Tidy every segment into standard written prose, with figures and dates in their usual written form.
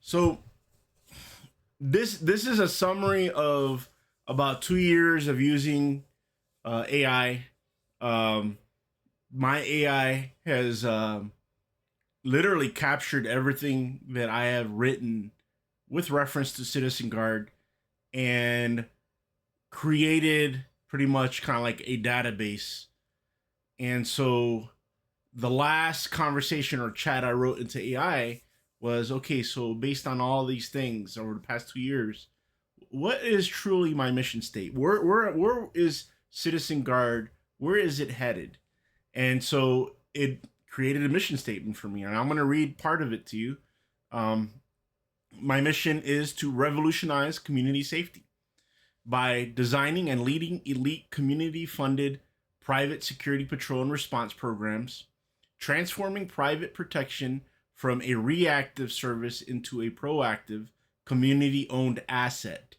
So this is a summary of about 2 years of using AI. Um, my AI has literally captured everything that I have written with reference to Citizen Guard and created pretty much kind of like a database. And so the last conversation or chat I wrote into AI was okay, so based on all these things over the past 2 years, what is truly my mission state? Where is Citizen Guard? Where is it headed? And so it created a mission statement for me, and I'm going to read part of it to you. Um, my mission is to revolutionize community safety by designing and leading elite community funded private security patrol and response programs, transforming private protection from a reactive service into a proactive, community owned asset.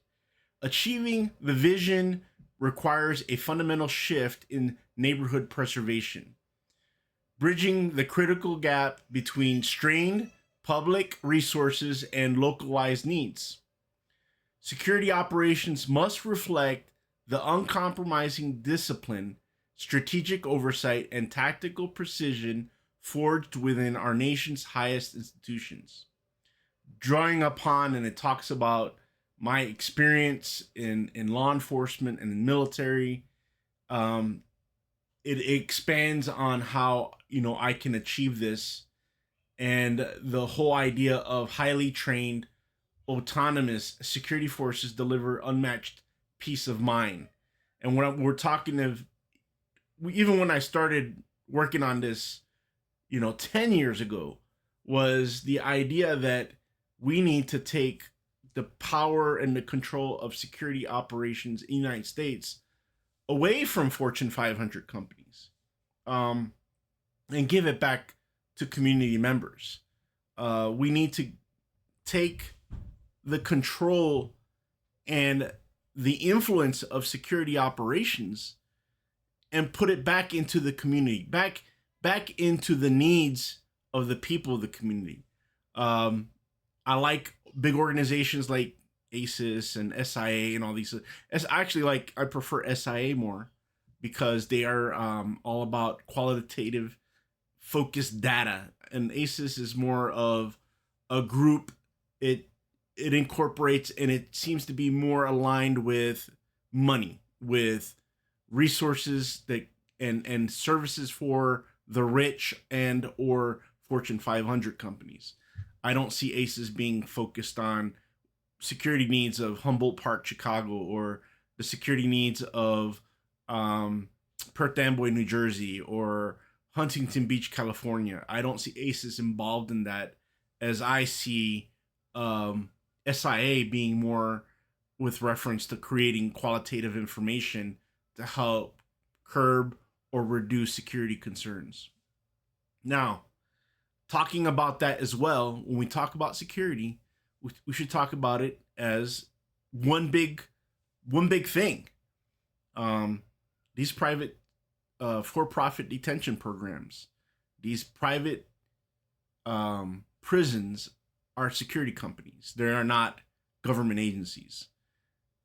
Achieving the vision requires a fundamental shift in neighborhood preservation, bridging the critical gap between strained public resources and localized needs. Security operations must reflect the uncompromising discipline, strategic oversight, and tactical precision forged within our nation's highest institutions. Drawing upon, and it talks about my experience in law enforcement and in military. Um, it expands on how I can achieve this, and the whole idea of highly trained autonomous security forces deliver unmatched peace of mind. And when we're talking of, even when I started working on this, 10 years ago, was the idea that we need to take the power and the control of security operations in the United States away from Fortune 500 companies, um, and give it back to community members. We need to take the control and the influence of security operations and put it back into the community, back into the needs of the people of the community. Um, I like big organizations like ACES and SIA and all these. As actually, like, I prefer SIA more because they are all about qualitative, focused data, and ACES is more of a group. It incorporates, and it seems to be more aligned with money, with resources that and services for the rich and or Fortune 500 companies. I don't see ACES being focused on security needs of Humboldt Park, Chicago, or the security needs of Perth Amboy, New Jersey, or Huntington Beach, California. I don't see ACES involved in that, as I see SIA being more with reference to creating qualitative information to help curb or reduce security concerns. Now, talking about that as well, when we talk about security, we should talk about it as one big thing. These private for-profit detention programs, these private prisons are security companies. They are not government agencies.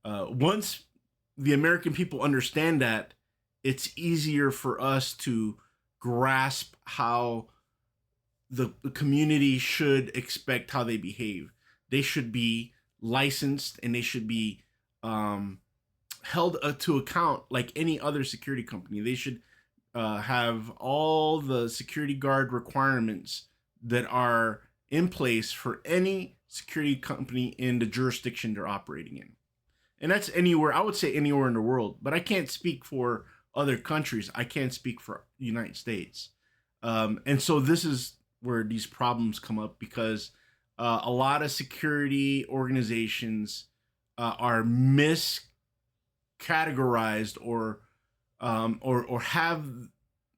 Once the American people understand that, it's easier for us to grasp how the community should expect how they behave. They should be licensed, and they should be held to account like any other security company. They should have all the security guard requirements that are in place for any security company in the jurisdiction they're operating in. And that's anywhere, I would say anywhere in the world, but I can't speak for other countries. I can't speak for the United States. And so this is where these problems come up, because a lot of security organizations are miscategorized or have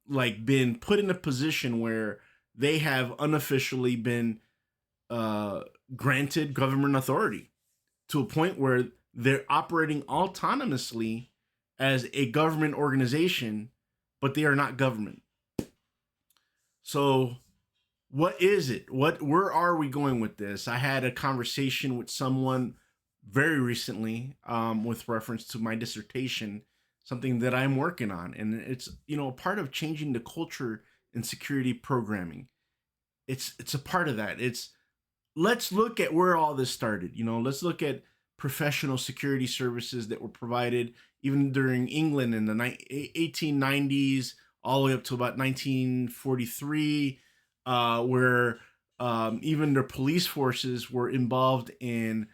like been put in a position where they have unofficially been granted government authority to a point where they're operating autonomously as a government organization, but they are not government. So what is it? Where are we going with this? I had a conversation with someone very recently, with reference to my dissertation, something that I'm working on, and it's, a part of changing the culture in security programming. It's a part of that. It's Let's look at where all this started. Let's look at professional security services that were provided even during England in the 1890s, all the way up to about 1943, where even their police forces were involved in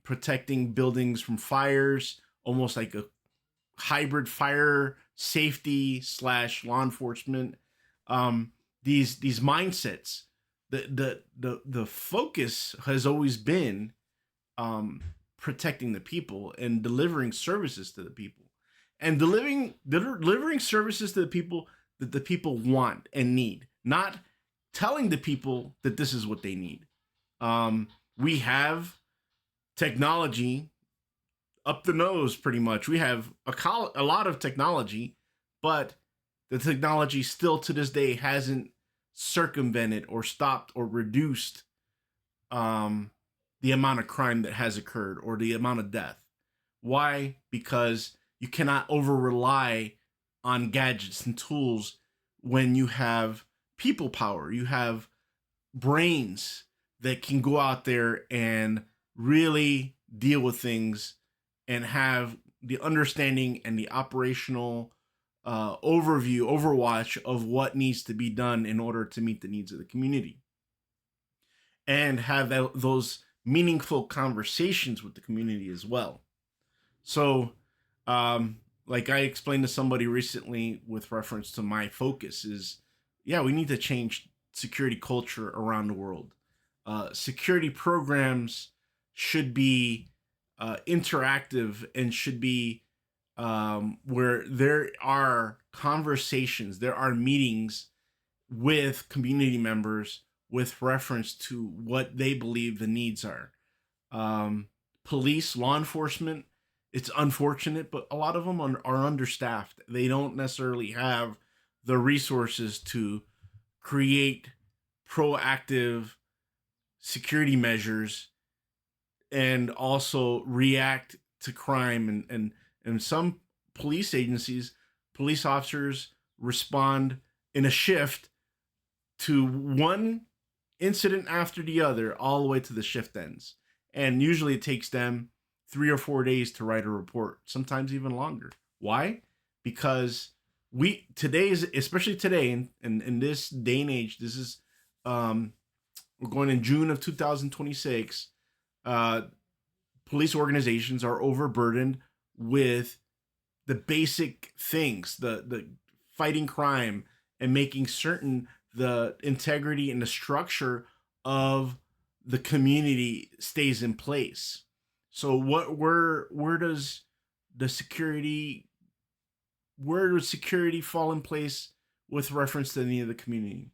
protecting buildings from fires, almost like a hybrid fire safety slash law enforcement. These mindsets, the focus has always been um, protecting the people and delivering services to the people, and delivering services to the people that the people want and need, not telling the people that this is what they need. We have technology up the nose, pretty much. We have a lot of technology, but the technology still to this day hasn't circumvented or stopped or reduced um, the amount of crime that has occurred or the amount of death. Why? Because you cannot over rely on gadgets and tools when you have people power. You have brains that can go out there and really deal with things and have the understanding and the operational overwatch of what needs to be done in order to meet the needs of the community, and have those meaningful conversations with the community as well. So, like I explained to somebody recently with reference to my focus is, yeah, we need to change security culture around the world. Security programs should be interactive and should be where there are conversations, there are meetings with community members with reference to what they believe the needs are. Um, Police, law enforcement, it's unfortunate, but a lot of them are understaffed. They don't necessarily have the resources to create proactive security measures and also react to crime, and some police agencies, police officers respond in a shift to one incident after the other all the way to the shift ends, and usually it takes them 3 or 4 days to write a report, sometimes even longer. Why? Because today's, especially today in this day and age, this is um we're going in June of 2026. uh Police organizations are overburdened with the basic things, the fighting crime and making certain the integrity and the structure of the community stays in place. So where does the security where does security fall in place with reference to any of the community?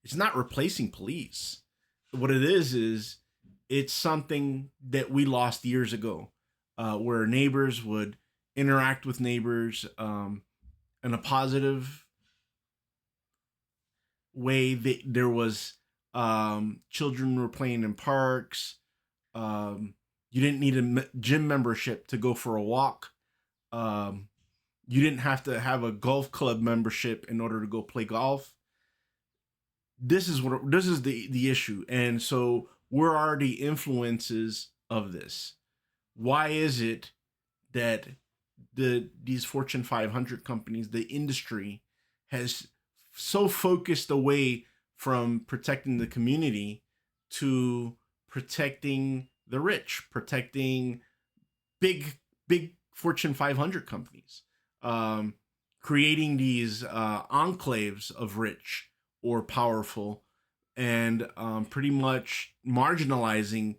It's not replacing police. What it is it's something that we lost years ago, where neighbors would interact with neighbors in a positive way. There was children were playing in parks. You didn't need a gym membership to go for a walk. Um, you didn't have to have a golf club membership in order to go play golf. This is the issue, and so where are the influences of this? Why is it that these Fortune 500 companies, the industry, has so focused away from protecting the community to protecting the rich, protecting big Fortune 500 companies, um, creating these enclaves of rich or powerful, and pretty much marginalizing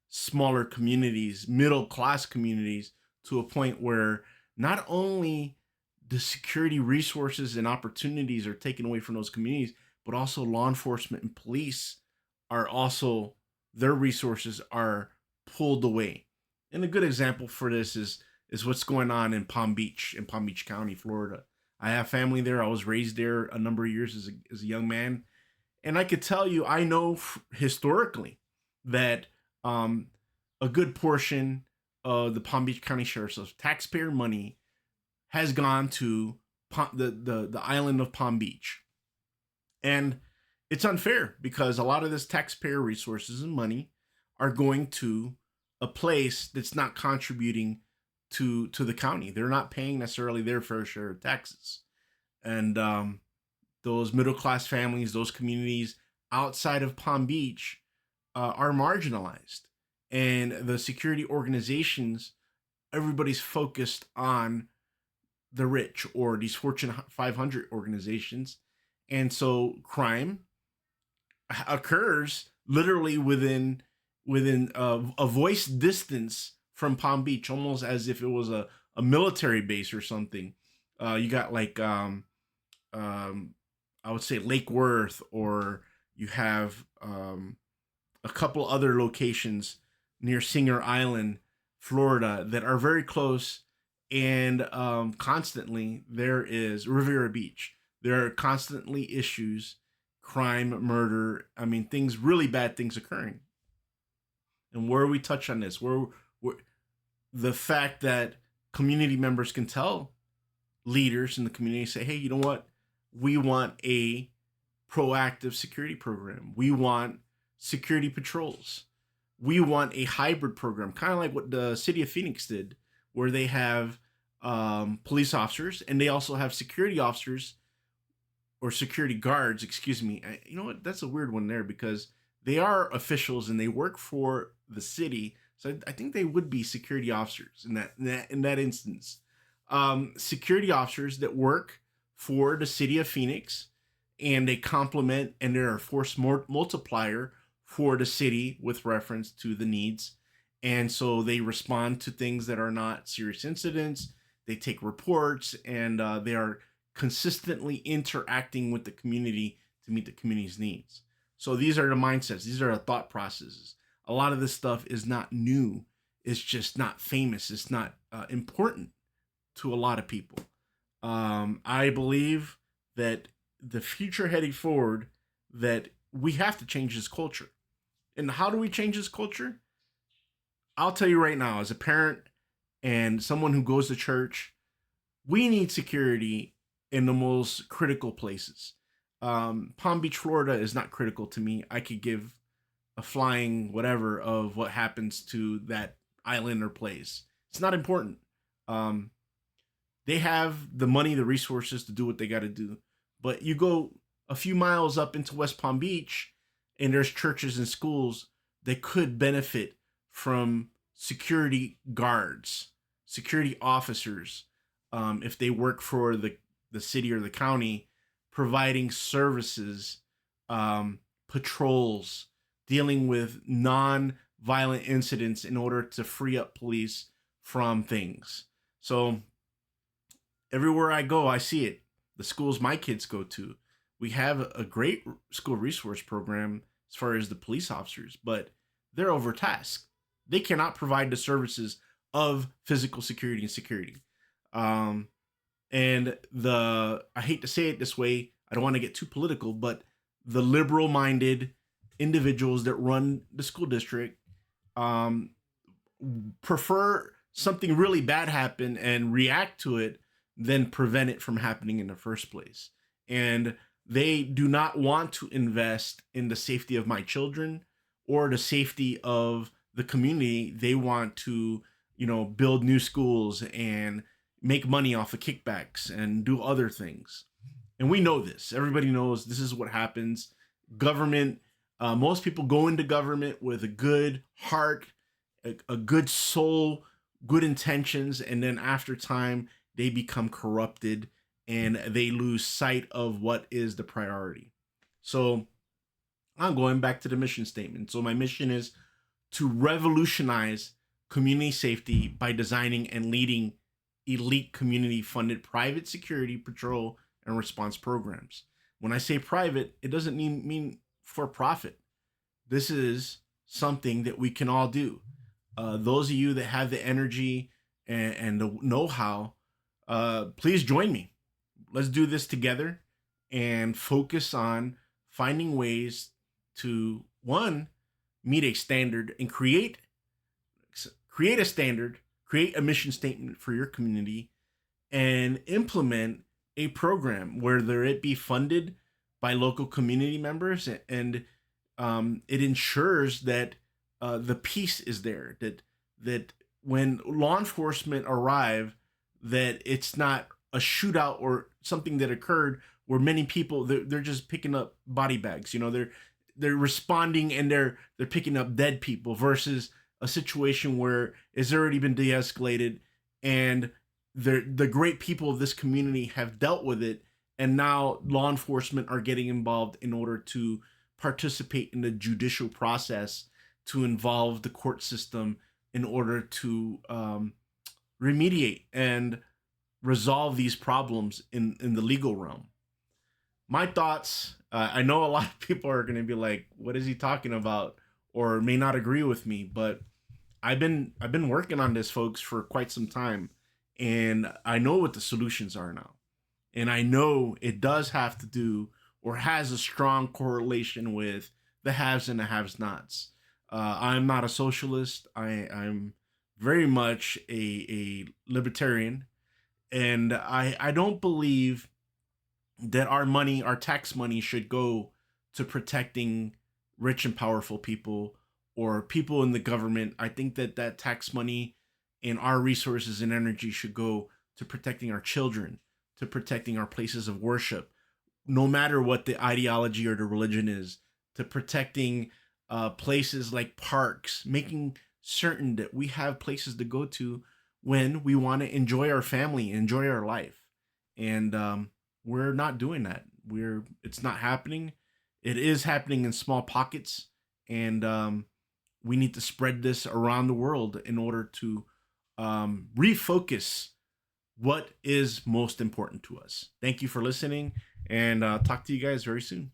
smaller communities, middle class communities, to a point where not only the security resources and opportunities are taken away from those communities, but also law enforcement and police are also, their resources are pulled away. And a good example for this is what's going on in Palm Beach County, Florida. I have family there. I was raised there a number of years as a young man, And I could tell you, I know historically that a good portion of the Palm Beach County Sheriff's taxpayer money has gone to the island of Palm Beach. And it's unfair because a lot of this taxpayer resources and money are going to a place that's not contributing to the county. They're not paying necessarily their fair share of taxes. And those middle class families, those communities outside of Palm Beach are marginalized. And the security organizations, everybody's focused on the rich or these Fortune 500 organizations. And so crime occurs literally within a voice distance from Palm Beach, almost as if it was a military base or something. You got like I would say Lake Worth, or you have a couple other locations near Singer Island, Florida, that are very close. And constantly there is Riviera Beach. There are constantly issues, crime, murder. I mean, things, really bad things occurring. And where we touch on this, where the fact that community members can tell leaders in the community, say, hey, you know what? We want a proactive security program. We want security patrols. We want a hybrid program, kind of like what the city of Phoenix did, where they have police officers and they also have security officers or security guards, excuse me. You know what? That's a weird one there because they are officials and they work for the city. So I think they would be security officers in that instance. Security officers that work for the city of Phoenix, and they complement and they're a force multiplier for the city with reference to the needs. And so they respond to things that are not serious incidents. They take reports, and they are consistently interacting with the community to meet the community's needs. So these are the mindsets. These are the thought processes. A lot of this stuff is not new. It's just not famous. It's not important to a lot of people. I believe that the future heading forward, that we have to change this culture. And how do we change this culture? I'll tell you right now, as a parent and someone who goes to church, we need security in the most critical places. Palm Beach, Florida is not critical to me. I could give a flying whatever of what happens to that island or place. It's not important. They have the money, the resources to do what they got to do. But you go a few miles up into West Palm Beach, and there's churches and schools that could benefit from security guards, security officers, if they work for the city or the county, providing services, patrols, dealing with non-violent incidents in order to free up police from things. So everywhere I go, I see it. The schools my kids go to, we have a great school resource program as far as the police officers, but they're overtasked. They cannot provide the services of physical security and security. And I hate to say it this way, I don't want to get too political, but the liberal-minded individuals that run the school district prefer something really bad happen and react to it than prevent it from happening in the first place. And they do not want to invest in the safety of my children or the safety of the community. They want to, build new schools and make money off of kickbacks and do other things. And we know this. Everybody knows this is what happens. Government, most people go into government with a good heart, a good soul, good intentions, and then after time, they become corrupted and they lose sight of what is the priority. So I'm going back to the mission statement. So my mission is to revolutionize community safety by designing and leading elite community-funded private security, patrol, and response programs. When I say private, it doesn't mean for profit. This is something that we can all do. Those of you that have the energy and the know-how, please join me. Let's do this together and focus on finding ways to, one, meet a standard and create a standard, create a mission statement for your community, and implement a program, whether it be funded by local community members, and it ensures that the peace is there. That when law enforcement arrive, that it's not a shootout or something that occurred where many people they're just picking up body bags. They're responding and they're picking up dead people versus a situation where it's already been de-escalated and the great people of this community have dealt with it, and now law enforcement are getting involved in order to participate in the judicial process, to involve the court system in order to remediate and resolve these problems in the legal realm. My thoughts, I know a lot of people are going to be like, what is he talking about, or may not agree with me, but I've been working on this, folks, for quite some time, and I know what the solutions are now. And I know it does have to do, or has a strong correlation with, the haves and the haves nots. I'm not a socialist. I'm very much a libertarian, and I don't believe that our money, our tax money, should go to protecting rich and powerful people or people in the government. I think that that tax money and our resources and energy should go to protecting our children, to protecting our places of worship, no matter what the ideology or the religion is, to protecting places like parks, making certain that we have places to go to when we want to enjoy our family, enjoy our life. And we're not doing that. It's not happening. It is happening in small pockets, and we need to spread this around the world in order to refocus what is most important to us. Thank you for listening, and talk to you guys very soon.